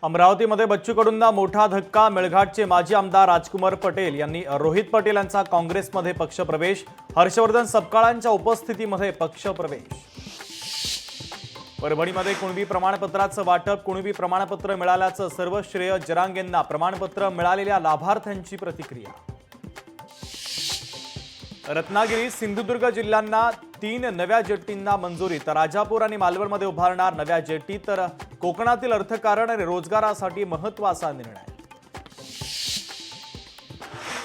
अमरावतीमध्ये बच्चू कडूंना मोठा धक्का। मेळघाटचे माजी आमदार राजकुमार पटेल यांनी रोहित पटेल यांचा काँग्रेसमध्ये पक्षप्रवेश। हर्षवर्धन सपकाळांच्या उपस्थितीमध्ये पक्षप्रवेश। परभणीमध्ये कुणबी प्रमाणपत्राचं वाटप। कुणबी प्रमाणपत्र मिळाल्याचं सर्व श्रेय जरांगेंना। प्रमाणपत्र मिळालेल्या लाभार्थ्यांची प्रतिक्रिया। रत्नागिरी सिंधुदुर्ग जिल्ह्यांना 3 नव्या जेट्टींना मंजुरी। तर राजापूर आणि मालवणमध्ये उभारणार नव्या जेट्टी। तर कोकणातील अर्थकारण आणि रोजगारासाठी महत्त्वाचा निर्णय।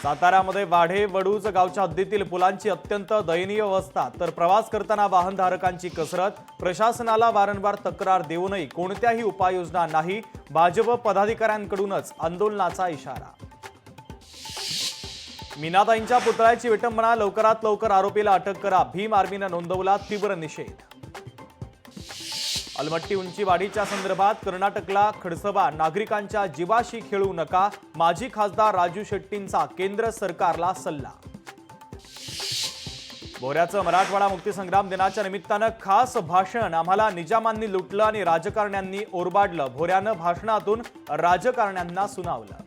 साताऱ्यामध्ये वाढे वडूज गावच्या हद्दीतील पुलांची अत्यंत दयनीय अवस्था। तर प्रवास करताना वाहनधारकांची कसरत। प्रशासनाला वारंवार तक्रार देऊनही कोणत्याही उपाययोजना नाही। भाजप पदाधिकाऱ्यांकडूनच आंदोलनाचा इशारा। मीनाताईंच्या पुतळ्याची विटंबना। लवकरात लवकर आरोपीला अटक करा। भीम आर्मीने नोंदवला तीव्र निषेध। अलमट्टी उंची वाढीच्या संदर्भात कर्नाटकला खडसभा। नागरिकांच्या जीवाशी खेळू नका। माजी खासदार राजू शेट्टींचा केंद्र सरकारला सल्ला। भोऱ्याचं मराठवाडा मुक्तीसंग्राम दिनाच्या निमित्तानं खास भाषण। आम्हाला निजामांनी लुटलं आणि राजकारण्यांनी ओरबाडलं। भोऱ्यानं भाषणातून राजकारण्यांना सुनावलं।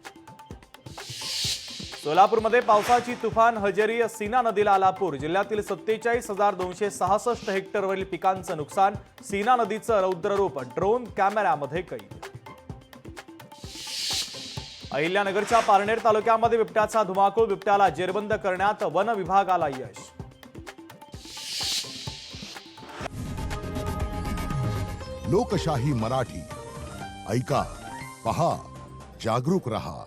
सोलापूरमध्ये पावसाची तुफान हजेरी। सीना नदीला आला पूर। जिल्ह्यातील 47,266 हेक्टरवरील पिकांचं नुकसान। सीना नदीचं रौद्ररूप ड्रोन कॅमेऱ्यामध्ये कैद। अहिल्यानगरच्या पारनेर तालुक्यामध्ये बिबट्याचा धुमाकूळ। बिबट्याला जेरबंद करण्यात वन विभागाला यश। लोकशाही मराठी ऐका, पहा, जागरूक रहा।